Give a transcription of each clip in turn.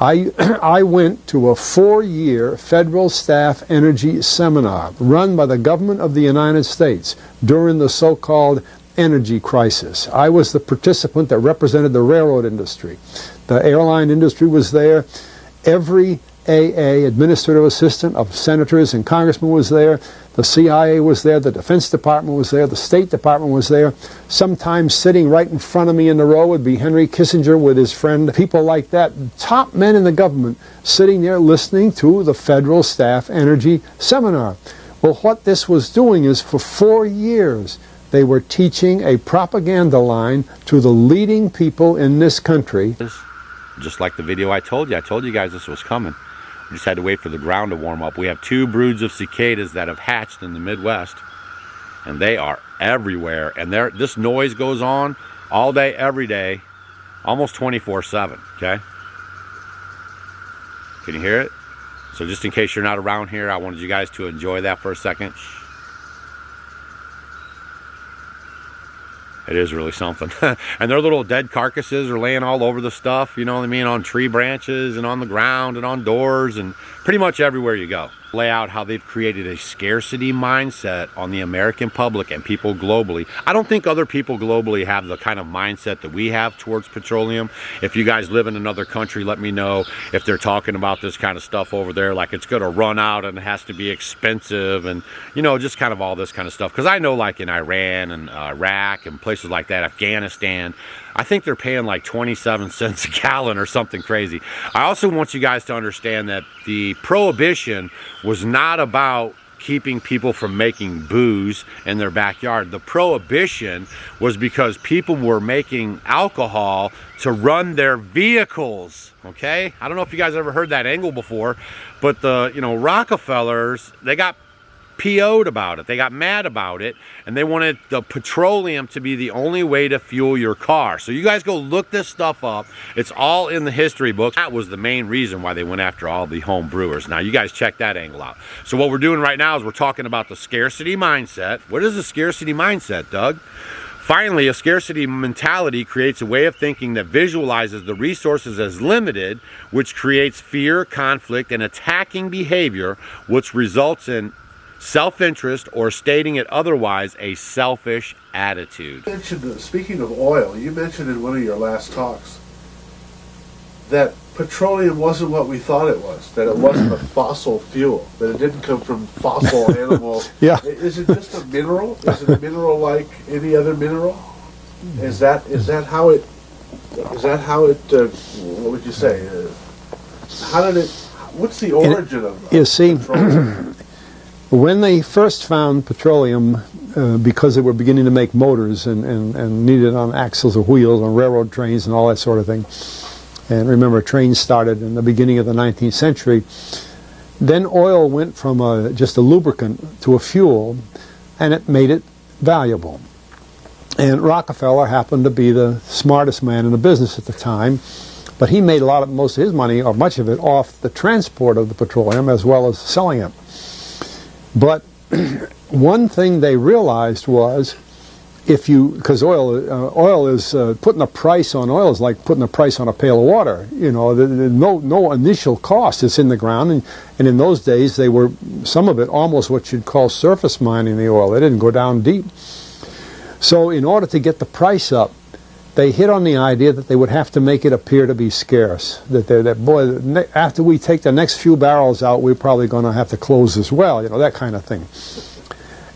I went to a 4-year federal staff energy seminar run by the government of the United States during the so-called energy crisis. I was the participant that represented the railroad industry. The airline industry was there. Every AA, administrative assistant of senators and congressmen, was there. The CIA was there. The Defense Department was there. The State Department was there. Sometimes sitting right in front of me in the row would be Henry Kissinger with his friend, people like that. Top men in the government sitting there listening to the federal staff energy seminar. Well, what this was doing is for 4 years, they were teaching a propaganda line to the leading people in this country. Just like the video I told you guys this was coming. We just had to wait for the ground to warm up. We have 2 broods of cicadas that have hatched in the Midwest, and they are everywhere. And this noise goes on all day, every day, almost 24/7, okay? Can you hear it? So just in case you're not around here, I wanted you guys to enjoy that for a second. It is really something. And their little dead carcasses are laying all over the stuff, you know what I mean, on tree branches and on the ground and on doors and pretty much everywhere you go. Lay out how they've created a scarcity mindset on the American public and people globally. I don't think other people globally have the kind of mindset that we have towards petroleum. If you guys live in another country, let me know if they're talking about this kind of stuff over there, like it's going to run out and it has to be expensive and, you know, just kind of all this kind of stuff. Because I know like in Iran and Iraq and places like that, Afghanistan, I think they're paying like 27 cents a gallon or something crazy. I also want you guys to understand that the Prohibition was not about keeping people from making booze in their backyard. The Prohibition was because people were making alcohol to run their vehicles, okay? I don't know if you guys ever heard that angle before, but the, you know, Rockefellers, they got PO'd about it. They got mad about it, and they wanted the petroleum to be the only way to fuel your car. So you guys go look this stuff up. It's all in the history books. That was the main reason why they went after all the home brewers. Now you guys check that angle out. So what we're doing right now is we're talking about the scarcity mindset. What is a scarcity mindset, Doug? Finally, a scarcity mentality creates a way of thinking that visualizes the resources as limited, which creates fear, conflict, and attacking behavior, which results in self-interest, or stating it otherwise, a selfish attitude. You mentioned, speaking of oil, you mentioned in one of your last talks that petroleum wasn't what we thought it was, that it wasn't a fossil fuel, that it didn't come from fossil animals. Yeah. Is it just a mineral? Is it a mineral like any other mineral? Is that how it what would you say? What's the origin of you see, petroleum? when they first found petroleum, because they were beginning to make motors and needed on axles or wheels on railroad trains and all that sort of thing, and remember trains started in the beginning of the 19th century, then oil went from just a lubricant to a fuel, and it made it valuable. And Rockefeller happened to be the smartest man in the business at the time, but he made most of his money, or much of it, off the transport of the petroleum as well as selling it. But one thing they realized was, because oil is putting a price on oil is like putting a price on a pail of water. You know, no initial cost. It's in the ground, and in those days they were, some of it almost what you'd call surface mining the oil. They didn't go down deep. So in order to get the price up, they hit on the idea that they would have to make it appear to be scarce. Boy, after we take the next few barrels out, we're probably going to have to close as well, you know, that kind of thing.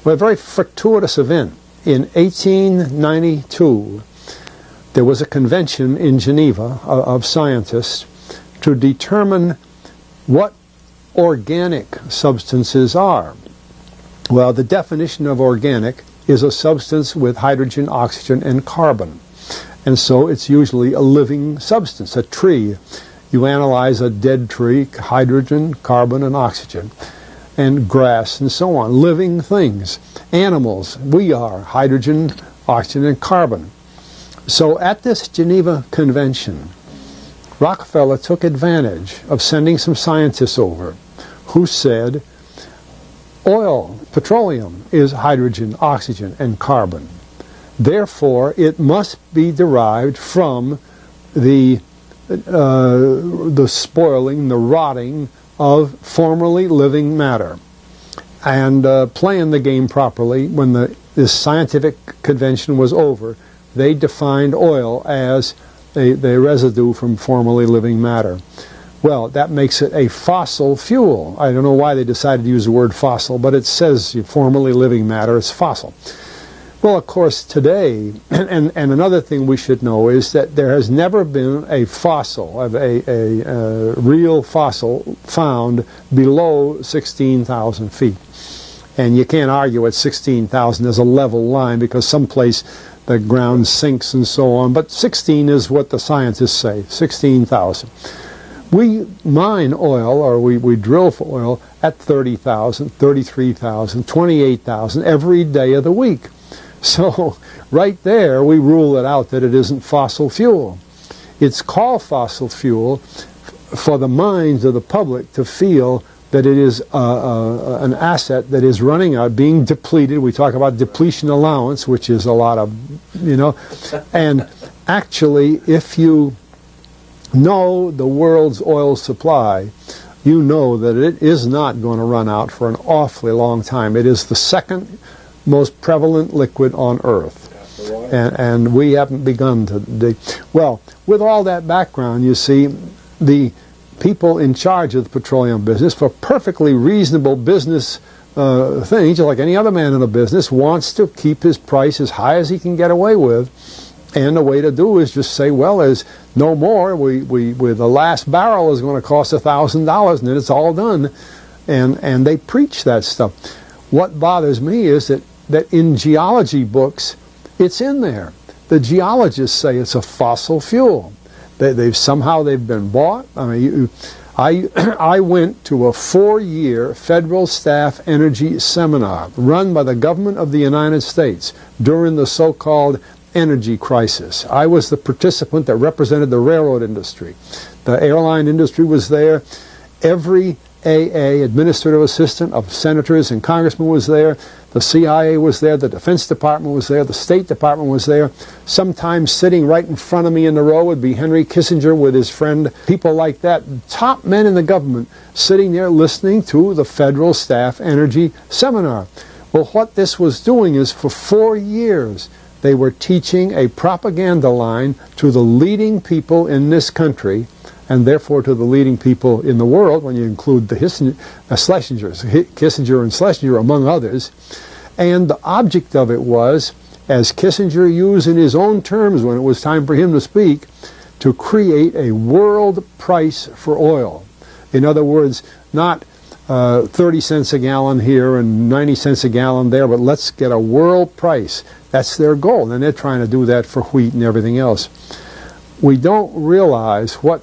Well, a very fortuitous event. In 1892, there was a convention in Geneva of scientists to determine what organic substances are. Well, the definition of organic is a substance with hydrogen, oxygen, and carbon. And so it's usually a living substance, a tree. You analyze a dead tree, hydrogen, carbon, and oxygen, and grass and so on, living things. Animals, we are hydrogen, oxygen, and carbon. So at this Geneva Convention, Rockefeller took advantage of sending some scientists over who said, oil, petroleum, is hydrogen, oxygen, and carbon. Therefore, it must be derived from the the spoiling, the rotting of formerly living matter. And playing the game properly, when this scientific convention was over, they defined oil as the residue from formerly living matter. Well, that makes it a fossil fuel. I don't know why they decided to use the word fossil, but it says formerly living matter is fossil. Well, of course, today, and another thing we should know is that there has never been a fossil, a real fossil, found below 16,000 feet. And you can't argue at 16,000 as a level line, because someplace the ground sinks and so on. But 16 is what the scientists say, 16,000. We mine oil, or we drill for oil, at 30,000, 33,000, 28,000 every day of the week. So right there we rule it out that it isn't fossil fuel. It's called fossil fuel for the minds of the public to feel that it is an asset that is running out, being depleted. We talk about depletion allowance, which is a lot of, and actually if you know the world's oil supply, you know that it is not going to run out for an awfully long time. It is the second most prevalent liquid on Earth. And we haven't begun to dig. Well, with all that background, you see, the people in charge of the petroleum business, for perfectly reasonable business things, like any other man in the business, wants to keep his price as high as he can get away with. And the way to do is just say, well, there's no more. The last barrel is going to cost $1,000, and then it's all done. And they preach that stuff. What bothers me is that in geology books, it's in there. The geologists say it's a fossil fuel. They've been bought. I mean, I went to a 4-year federal staff energy seminar run by the government of the United States during the so-called energy crisis. I was the participant that represented the railroad industry. The airline industry was there. Every AA, administrative assistant of senators and congressmen, was there. The CIA was there. The Defense Department was there. The State Department was there. Sometimes sitting right in front of me in the row would be Henry Kissinger with his friend, people like that. Top men in the government sitting there listening to the federal staff energy seminar. Well, what this was doing is, for 4 years, they were teaching a propaganda line to the leading people in this country, and therefore to the leading people in the world, when you include the Schlesingers, Kissinger and Schlesinger, among others. And the object of it was, as Kissinger used in his own terms when it was time for him to speak, to create a world price for oil. In other words, not 30 cents a gallon here and 90 cents a gallon there, but let's get a world price. That's their goal, and they're trying to do that for wheat and everything else. We don't realize what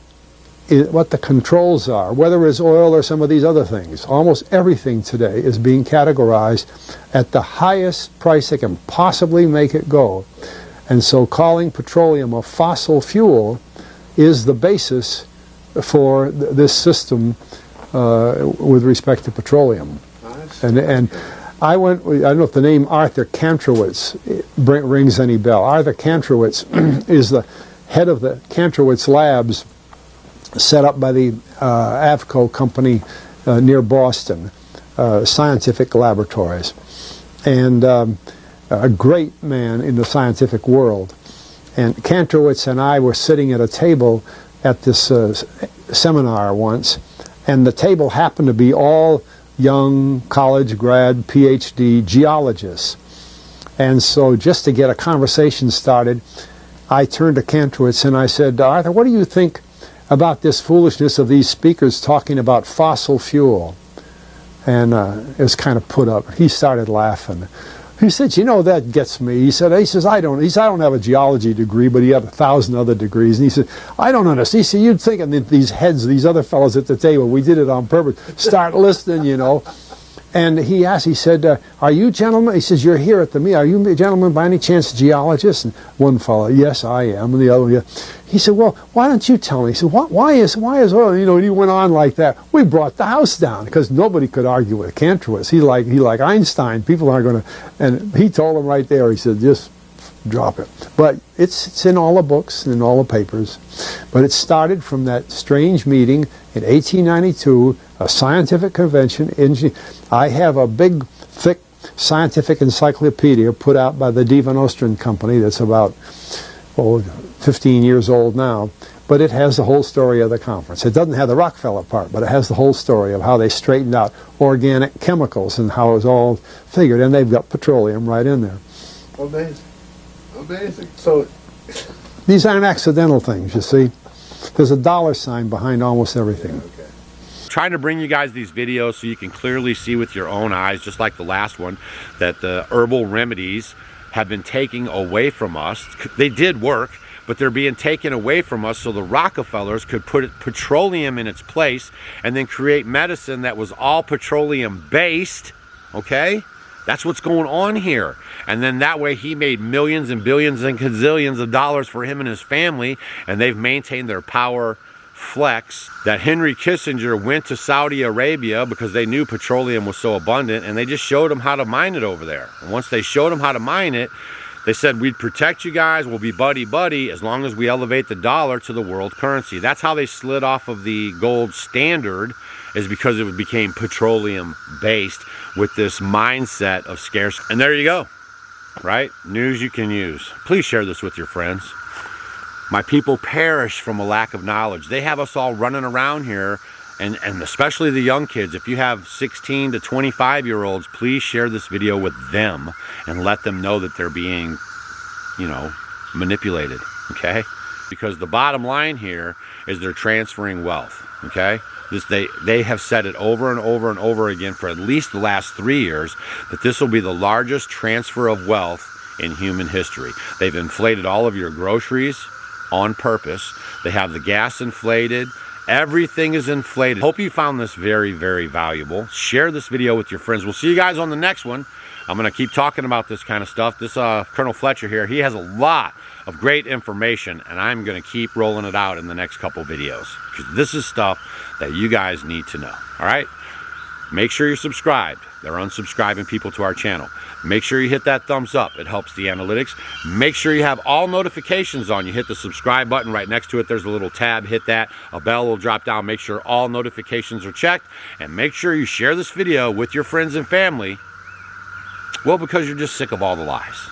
the controls are, whether it's oil or some of these other things. Almost everything today is being categorized at the highest price they can possibly make it go. And so calling petroleum a fossil fuel is the basis for this system with respect to petroleum. And I don't know if the name Arthur Kantrowitz rings any bell. Arthur Kantrowitz is the head of the Kantrowitz Labs, set up by the Avco company near Boston, scientific laboratories, and a great man in the scientific world. And Kantrowitz and I were sitting at a table at this seminar once, and the table happened to be all young college grad, PhD geologists. And so just to get a conversation started, I turned to Kantrowitz and I said, Arthur, what do you think about this foolishness of these speakers talking about fossil fuel? And it was kind of put up. He started laughing. He said, that gets me. He says, I don't have a geology degree, but he had 1,000 other degrees. And he said, I don't understand. He said, you'd think that these heads, these other fellows at the table, we did it on purpose, start listening, And he asked, he said, are you gentlemen, he says, you're here at the meeting, are you gentlemen by any chance geologists? And one fellow, yes, I am. And the other one, yeah. He said, well, why don't you tell me? He said, why is oil? And he went on like that. We brought the house down because nobody could argue with Kantrowitz. He like Einstein. People aren't going to. And he told him right there. He said, just drop it. But it's in all the books and in all the papers. But it started from that strange meeting in 1892, a scientific convention. I have a big, thick scientific encyclopedia put out by the Van Oosteren Company that's about 15 years old now. But it has the whole story of the conference. It doesn't have the Rockefeller part, but it has the whole story of how they straightened out organic chemicals and how it was all figured. And they've got petroleum right in there. Amazing. Amazing. So these aren't accidental things, you see. There's a dollar sign behind almost everything. okay. Trying to bring you guys these videos so you can clearly see with your own eyes, just like the last one, that the herbal remedies have been taken away from us. They did work, but they're being taken away from us so the Rockefellers could put petroleum in its place and then create medicine that was all petroleum based, okay? That's what's going on here. And then that way he made millions and billions and gazillions of dollars for him and his family, and they've maintained their power flex. That Henry Kissinger went to Saudi Arabia because they knew petroleum was so abundant, and they just showed him how to mine it over there. And once they showed him how to mine it, they said, we'd protect you guys, we'll be buddy-buddy as long as we elevate the dollar to the world currency. That's how they slid off of the gold standard, is because it became petroleum-based with this mindset of scarcity. And there you go, right? News you can use. Please share this with your friends. My people perish from a lack of knowledge. They have us all running around here, and especially the young kids. If you have 16 to 25-year-olds, please share this video with them and let them know that they're being, manipulated, okay? Because the bottom line here is they're transferring wealth, okay? They have said it over and over and over again for at least the last 3 years that this will be the largest transfer of wealth in human history. They've inflated all of your groceries on purpose. They have the gas inflated. Everything is inflated. Hope you found this very, very valuable. Share this video with your friends. We'll see you guys on the next one. I'm going to keep talking about this kind of stuff. This Colonel Fletcher here, he has a lot of great information, and I'm going to keep rolling it out in the next couple videos, because this is stuff that you guys need to know. All right? Make sure you're subscribed. They're unsubscribing people to our channel. Make sure you hit that thumbs up. It helps the analytics. Make sure you have all notifications on. You hit the subscribe button right next to it. There's a little tab. Hit that. A bell will drop down. Make sure all notifications are checked. And make sure you share this video with your friends and family. Well, because you're just sick of all the lies.